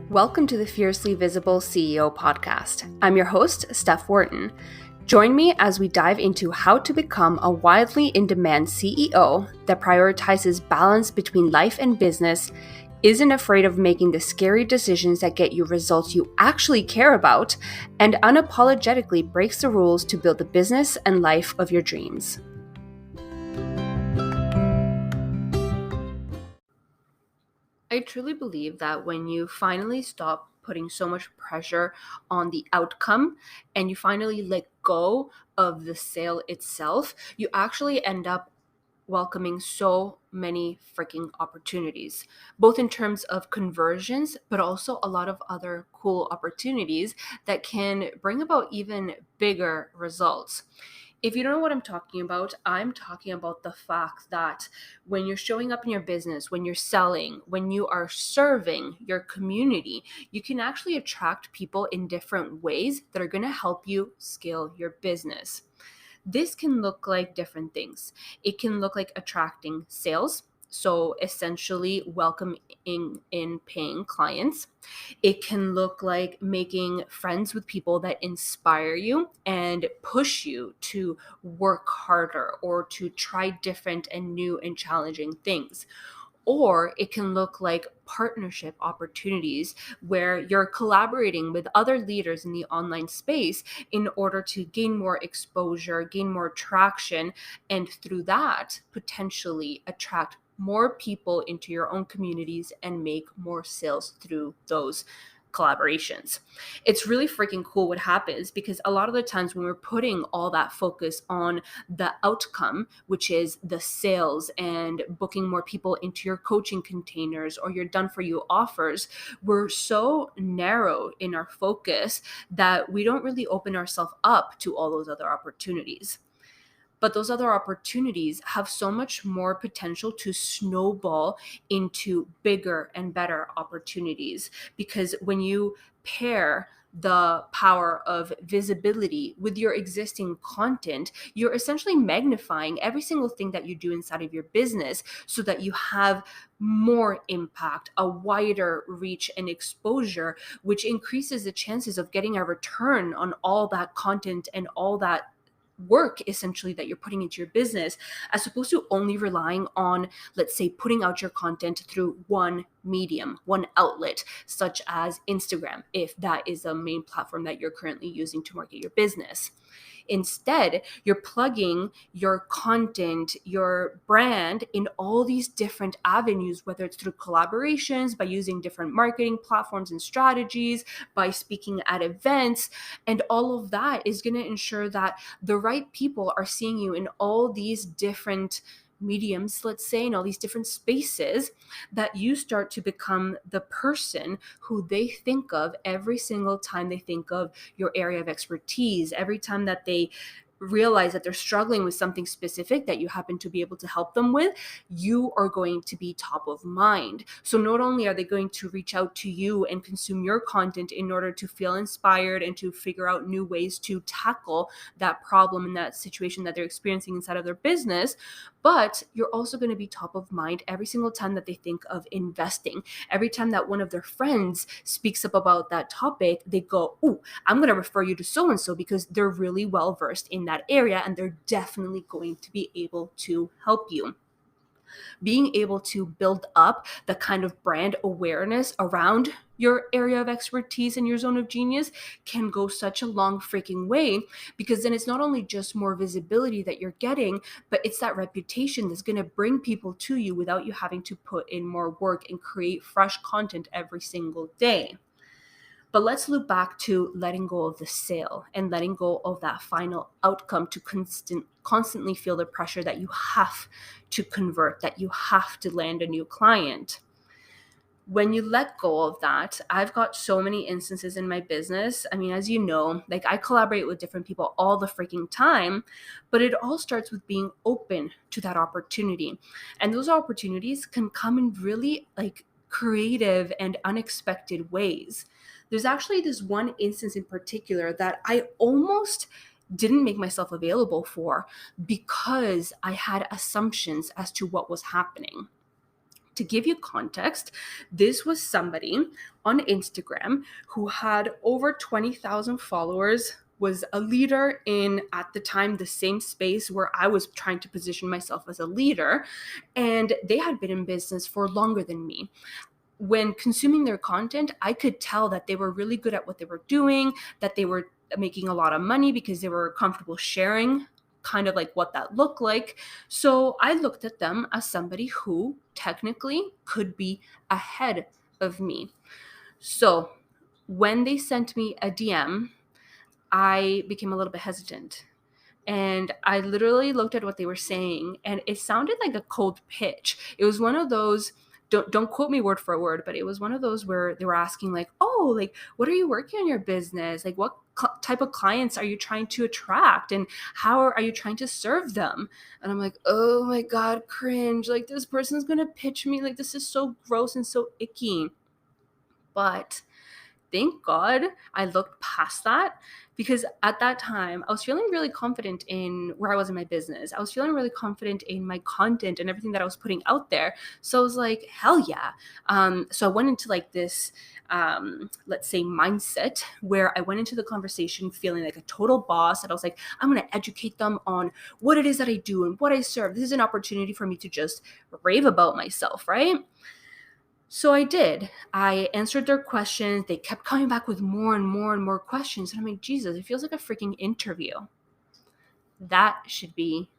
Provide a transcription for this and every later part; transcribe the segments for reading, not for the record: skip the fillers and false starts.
Welcome to the Fiercely Visible CEO podcast. I'm your host, Steph Wharton. Join me as we dive into how to become a widely in-demand CEO that prioritizes balance between life and business, isn't afraid of making the scary decisions that get you results you actually care about, and unapologetically breaks the rules to build the business and life of your dreams. I truly believe that when you finally stop putting so much pressure on the outcome and you finally let go of the sale itself, you actually end up welcoming so many freaking opportunities, both in terms of conversions, but also a lot of other cool opportunities that can bring about even bigger results. If you don't know what I'm talking about the fact that when you're showing up in your business, when you're selling, when you are serving your community, you can actually attract people in different ways that are going to help you scale your business. This can look like different things. It can look like attracting sales. So essentially welcoming in paying clients. It can look like making friends with people that inspire you and push you to work harder or to try different and new and challenging things. Or it can look like partnership opportunities where you're collaborating with other leaders in the online space in order to gain more exposure, gain more traction, and through that, potentially attract more people into your own communities and make more sales through those collaborations. It's really freaking cool what happens because a lot of the times when we're putting all that focus on the outcome, which is the sales and booking more into your coaching containers or your done for you offers, we're so narrow in our focus that we don't really open ourselves up to all those other opportunities. But those other opportunities have so much more potential to snowball into bigger and better opportunities. Because when you pair the power of visibility with your existing content, you're essentially magnifying every single thing that you do inside of your business so that you have more impact, a wider reach and exposure, which increases the chances of getting a return on all that content and all that work essentially that you're putting into your business, as opposed to only relying on, let's say, putting out your content through one medium, one outlet, such as Instagram, if that is the main platform that you're currently using to market your business. Instead, you're plugging your content, your brand in all these different avenues, whether it's through collaborations, by using different marketing platforms and strategies, by speaking at events. And all of that is going to ensure that the right people are seeing you in all these different mediums, let's say, in all these different spaces, that you start to become the person who they think of every single time they think of your area of expertise, every time that they realize that they're struggling with something specific that you happen to be able to help them with, you are going to be top of mind. So not only are they going to reach out to you and consume your content in order to feel inspired and to figure out new ways to tackle that problem and that situation that they're experiencing inside of their business, but you're also going to be top of mind every single time that they think of investing. Every time that one of their friends speaks up about that topic, they go, "Ooh, I'm going to refer you to so-and-so because they're really well versed in that area and they're definitely going to be able to help you." Being able to build up the kind of brand awareness around your area of expertise and your zone of genius can go such a long freaking way, because then it's not only just more visibility that you're getting, but it's that reputation that's going to bring people to you without you having to put in more work and create fresh content every single day. But let's loop back to letting go of the sale and letting go of that final outcome to constantly feel the pressure that you have to convert, that you have to land a new client. When you let go of that, I've got so many instances in my business. I mean, as you know, like I collaborate with different people all the freaking time, but it all starts with being open to that opportunity. And those opportunities can come in really like creative and unexpected ways. There's actually this one instance in particular that I almost didn't make myself available for because I had assumptions as to what was happening. To give you context, this was somebody on Instagram who had over 20,000 followers, was a leader in, at the time, the same space where I was trying to position myself as a leader, and they had been in business for longer than me. When consuming their content, I could tell that they were really good at what they were doing, that they were making a lot of money because they were comfortable sharing kind of like what that looked like. So I looked at them as somebody who technically could be ahead of me. So when they sent me a DM, I became a little bit hesitant. And I literally looked at what they were saying, and it sounded like a cold pitch. It was one of those, don't quote me word for word, but it was one of those where they were asking like, oh, like, what are you working on your business? Like, what type of clients are you trying to attract, and how are you trying to serve them? And I'm like, oh my God, cringe. Like, this person's going to pitch me. Like, this is so gross and so icky. But thank God I looked past that, because at that time I was feeling really confident in where I was in my business. I was feeling really confident in my content and everything that I was putting out there. So I was like, hell yeah. So I went into like this, let's say, mindset where I went into the conversation feeling like a total boss. And I was like, I'm going to educate them on what it is that I do and what I serve. This is an opportunity for me to just rave about myself, right? So I did. I answered their questions. They kept coming back with more and more and more questions. And I'm like, Jesus, it feels like a freaking interview. That should be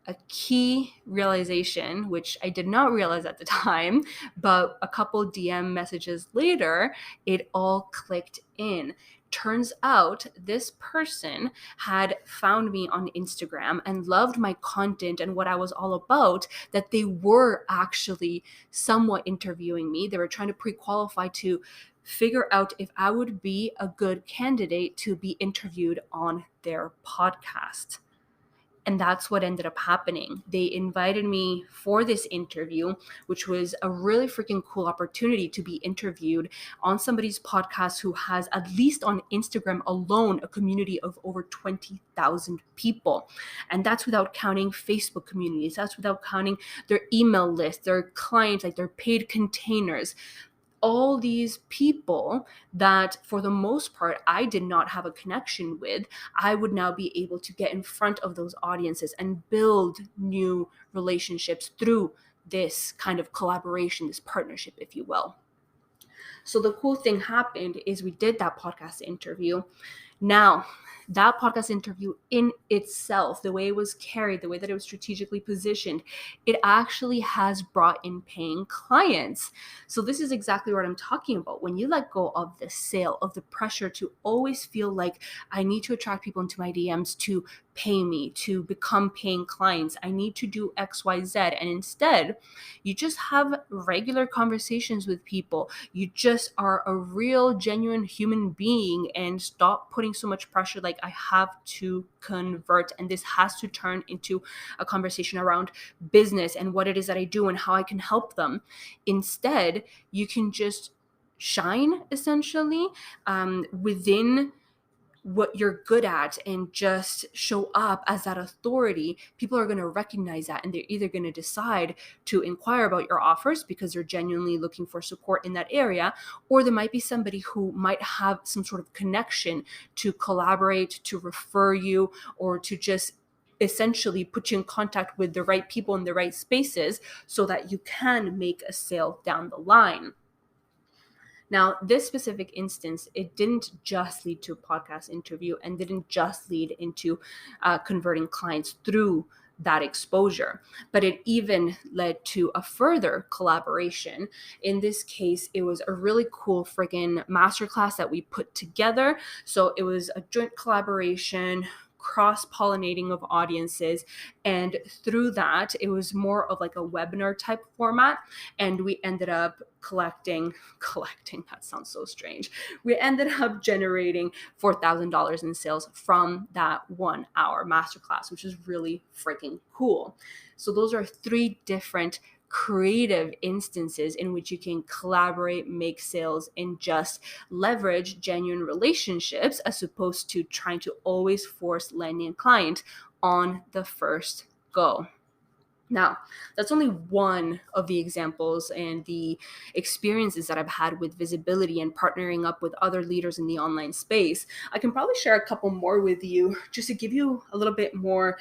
a key realization, which I did not realize at the time, but a couple DM messages later, it all clicked in. Turns out this person had found me on Instagram and loved my content and what I was all about, that they were actually somewhat interviewing me. They were trying to pre-qualify to figure out if I would be a good candidate to be interviewed on their podcast. And that's what ended up happening. They invited me for this interview, which was a really freaking cool opportunity to be interviewed on somebody's podcast who has, at least on Instagram alone, a community of over 20,000 people. And that's without counting Facebook communities. That's without counting their email list, their clients, like their paid containers. All these people that for the most part I did not have a connection with, I would now be able to get in front of those audiences and build new relationships through this kind of collaboration, this partnership, if you will. So the cool thing happened is we did that podcast interview. Now, that podcast interview in itself, the way it was carried, the way that it was strategically positioned, it actually has brought in paying clients. So this is exactly what I'm talking about. When you let go of the sale, of the pressure to always feel like I need to attract people into my DMs to pay me, to become paying clients, I need to do X, Y, Z. And instead, you just have regular conversations with people. You just are a real, genuine human being, and stop putting so much pressure like I have to convert. And this has to turn into a conversation around business and what it is that I do and how I can help them. Instead, you can just shine essentially within what you're good at and just show up as that authority. People are going to recognize that, and they're either going to decide to inquire about your offers because they're genuinely looking for support in that area, or there might be somebody who might have some sort of connection to collaborate, to refer you, or to just essentially put you in contact with the right people in the right spaces so that you can make a sale down the line. Now, this specific instance, it didn't just lead to a podcast interview and didn't just lead into converting clients through that exposure, but it even led to a further collaboration. In this case, it was a really cool friggin' masterclass that we put together. So it was a joint collaboration, cross-pollinating of audiences, and through that it was more of like a webinar type format, and we ended up collecting, that sounds so strange, we ended up generating $4,000 in sales from that 1 hour masterclass, which is really freaking cool. So those are 3 different creative instances in which you can collaborate, make sales, and just leverage genuine relationships, as opposed to trying to always force landing a client on the first go. Now, that's only one of the examples and the experiences that I've had with visibility and partnering up with other leaders in the online space. I can probably share a couple more with you just to give you a little bit more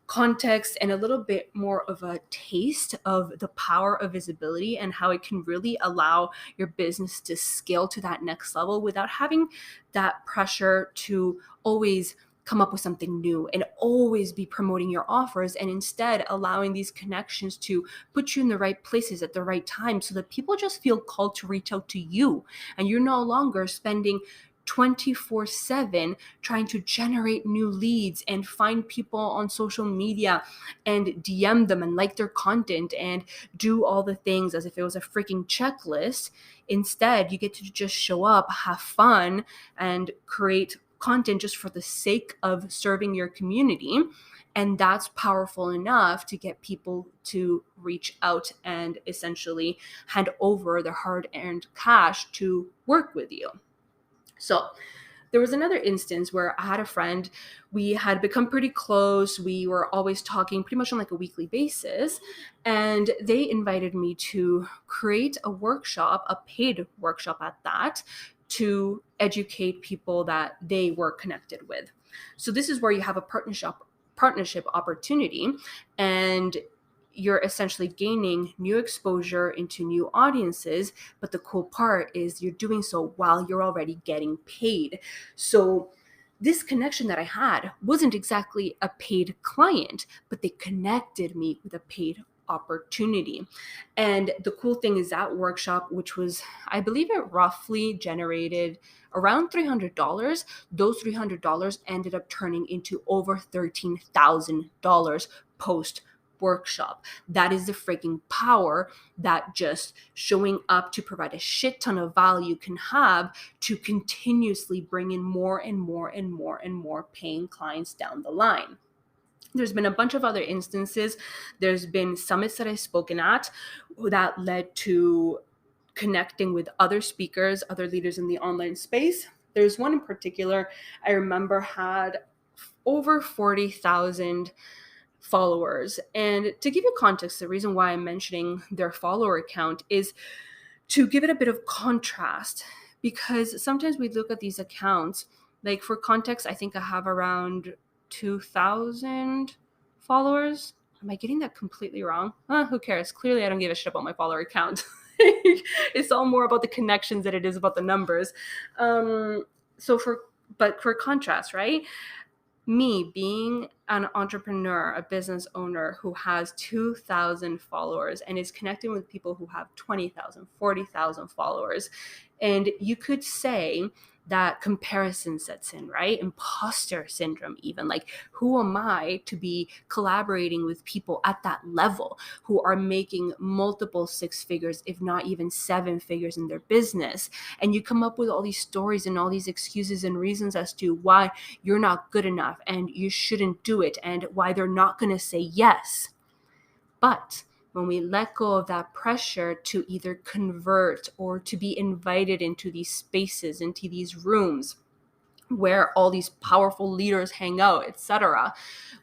context and a little bit more of a taste of the power of visibility and how it can really allow your business to scale to that next level without having that pressure to always come up with something new and always be promoting your offers, and instead allowing these connections to put you in the right places at the right time so that people just feel called to reach out to you, and you're no longer spending 24/7 trying to generate new leads and find people on social media and DM them and like their content and do all the things as if it was a freaking checklist. Instead, you get to just show up, have fun, and create content just for the sake of serving your community. And that's powerful enough to get people to reach out and essentially hand over their hard-earned cash to work with you. So there was another instance where I had a friend. We had become pretty close. We were always talking pretty much on like a weekly basis. And they invited me to create a workshop, a paid workshop at that, to educate people that they were connected with. So this is where you have a partnership opportunity, and you're essentially gaining new exposure into new audiences. But the cool part is you're doing so while you're already getting paid. So this connection that I had wasn't exactly a paid client, but they connected me with a paid opportunity. And the cool thing is that workshop, which was, I believe it roughly generated around $300, those $300 ended up turning into over $13,000 post workshop. That is the freaking power that just showing up to provide a shit ton of value can have to continuously bring in more and more and more and more paying clients down the line. There's been a bunch of other instances. There's been summits that I've spoken at that led to connecting with other speakers, other leaders in the online space. There's one in particular I remember had over 40,000 followers. And to give you context, the reason why I'm mentioning their follower count is to give it a bit of contrast, because sometimes we look at these accounts, like for context, I think I have around 2,000 followers. Am I getting that completely wrong? Who cares? Clearly, I don't give a shit about my follower count. It's all more about the connections than it is about the numbers. But for contrast, right? Me being an entrepreneur, a business owner who has 2,000 followers and is connecting with people who have 20,000, 40,000 followers. And you could say that comparison sets in, right? Imposter syndrome, even. Like, who am I to be collaborating with people at that level who are making multiple six figures, if not even seven figures in their business? And you come up with all these stories and all these excuses and reasons as to why you're not good enough and you shouldn't do it and why they're not going to say yes. But when we let go of that pressure to either convert or to be invited into these spaces, into these rooms where all these powerful leaders hang out, etc.,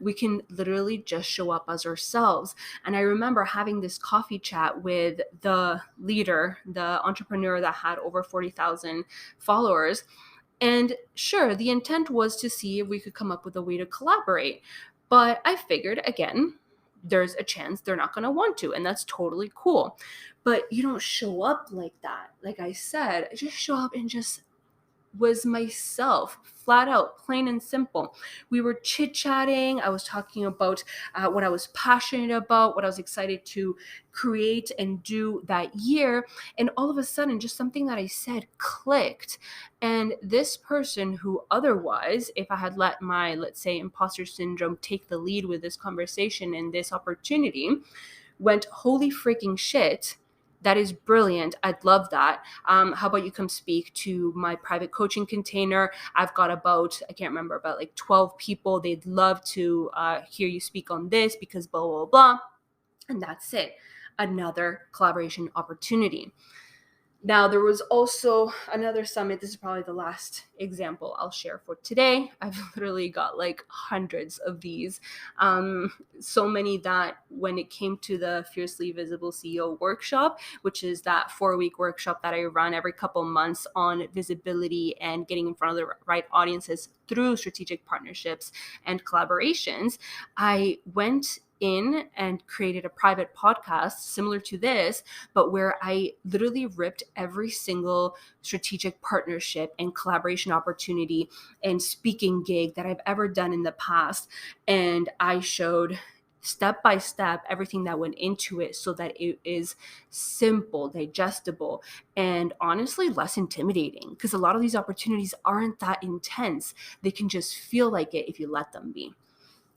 we can literally just show up as ourselves. And I remember having this coffee chat with the leader, the entrepreneur that had over 40,000 followers. And sure, the intent was to see if we could come up with a way to collaborate. But I figured, again, there's a chance they're not going to want to, and that's totally cool. But you don't show up like that. Like I said, I just show up and just was myself, flat out, plain and simple. We were chit-chatting. I was talking about what I was passionate about, what I was excited to create and do that year. And all of a sudden, just something that I said clicked. And this person who otherwise, if I had let my, let's say, imposter syndrome take the lead with this conversation and this opportunity, went, holy freaking shit, that is brilliant. I'd love that. How about you come speak to my private coaching container? I've got about, I can't remember, about like 12 people. They'd love to hear you speak on this because blah, blah, blah. And that's it. Another collaboration opportunity. Now, there was also another summit. This is probably the last example I'll share for today. I've literally got like hundreds of these. So many that when it came to the Fiercely Visible CEO workshop, which is that 4-week workshop that I run every couple months on visibility and getting in front of the right audiences through strategic partnerships and collaborations, I went in and created a private podcast similar to this, but where I literally ripped every single strategic partnership and collaboration opportunity and speaking gig that I've ever done in the past. And I showed step by step everything that went into it so that it is simple, digestible, and honestly less intimidating, because a lot of these opportunities aren't that intense. They can just feel like it if you let them be.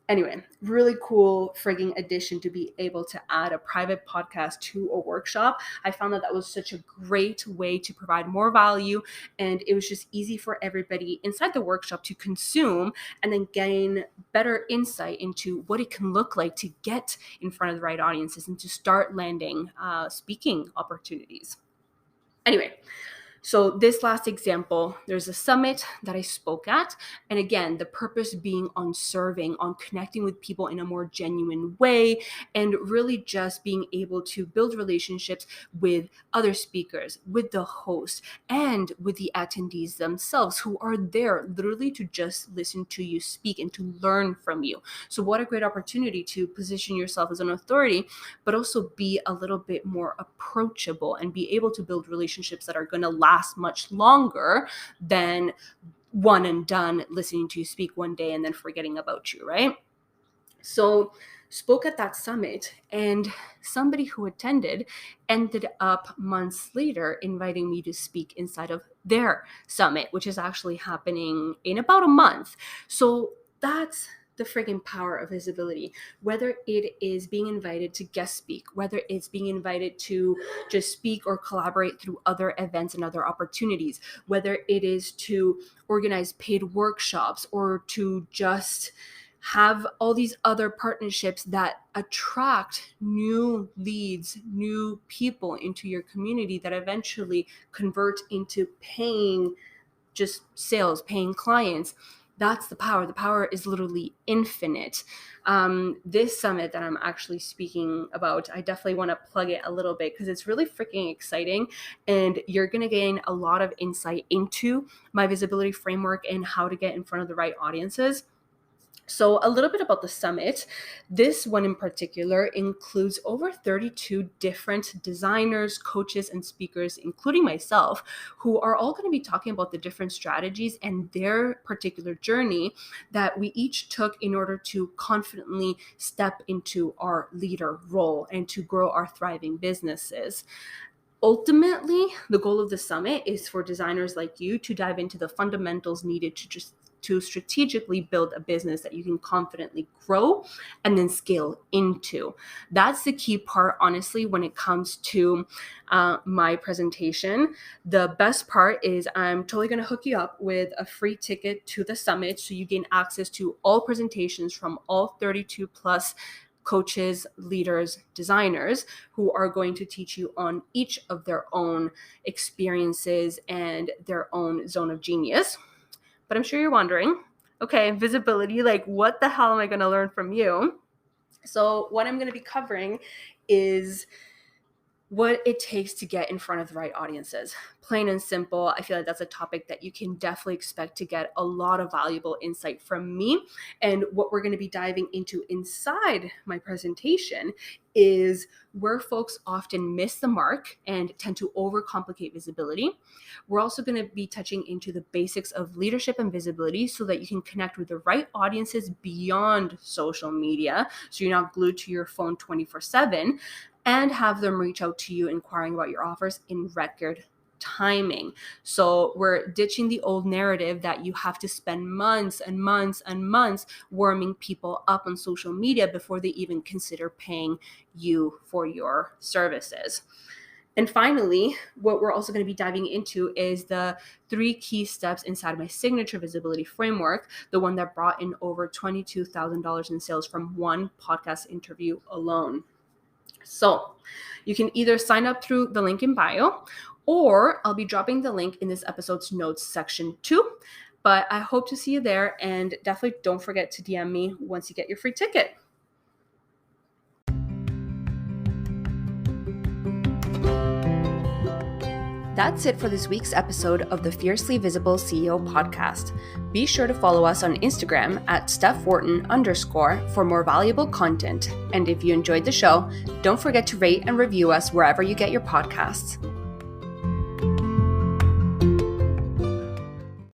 Anyway, really cool frigging addition to be able to add a private podcast to a workshop. I found that was such a great way to provide more value, and it was just easy for everybody inside the workshop to consume and then gain better insight into what it can look like to get in front of the right audiences and to start landing speaking opportunities. Anyway, so this last example, there's a summit that I spoke at. And again, the purpose being on serving, on connecting with people in a more genuine way, and really just being able to build relationships with other speakers, with the host, and with the attendees themselves who are there literally to just listen to you speak and to learn from you. So what a great opportunity to position yourself as an authority, but also be a little bit more approachable and be able to build relationships that are going to last much longer than one and done listening to you speak one day and then forgetting about you, right? So spoke at that summit, and somebody who attended ended up months later inviting me to speak inside of their summit, which is actually happening in about a month. So that's the friggin' power of visibility. Whether it is being invited to guest speak, whether it's being invited to just speak or collaborate through other events and other opportunities, whether it is to organize paid workshops or to just have all these other partnerships that attract new leads, new people into your community that eventually convert into paying just sales, paying clients. That's the power. The power is literally infinite. This summit that I'm actually speaking about, I definitely want to plug it a little bit because it's really freaking exciting, and you're going to gain a lot of insight into my visibility framework and how to get in front of the right audiences. So a little bit about the summit. This one in particular includes over 32 different designers, coaches, and speakers, including myself, who are all going to be talking about the different strategies and their particular journey that we each took in order to confidently step into our leader role and to grow our thriving businesses. Ultimately, the goal of the summit is for designers like you to dive into the fundamentals needed to strategically build a business that you can confidently grow and then scale into. That's the key part, honestly, when it comes to my presentation. The best part is I'm totally going to hook you up with a free ticket to the summit so you gain access to all presentations from all 32 plus coaches, leaders, designers who are going to teach you on each of their own experiences and their own zone of genius. But I'm sure you're wondering, okay, visibility, like what the hell am I going to learn from you? So what I'm going to be covering is what it takes to get in front of the right audiences. Plain and simple. I feel like that's a topic that you can definitely expect to get a lot of valuable insight from me. And what we're going to be diving into inside my presentation is where folks often miss the mark and tend to overcomplicate visibility. We're also going to be touching into the basics of leadership and visibility so that you can connect with the right audiences beyond social media, so you're not glued to your phone 24/7, and have them reach out to you inquiring about your offers in record timing. So we're ditching the old narrative that you have to spend months and months and months warming people up on social media before they even consider paying you for your services. And finally, what we're also going to be diving into is the 3 key steps inside my signature visibility framework, the one that brought in over $22,000 in sales from one podcast interview alone. So you can either sign up through the link in bio, or I'll be dropping the link in this episode's notes section too. But I hope to see you there, and definitely don't forget to DM me once you get your free ticket. That's it for this week's episode of the Fiercely Visible CEO podcast. Be sure to follow us on Instagram at StephWharton_ for more valuable content. And if you enjoyed the show, don't forget to rate and review us wherever you get your podcasts.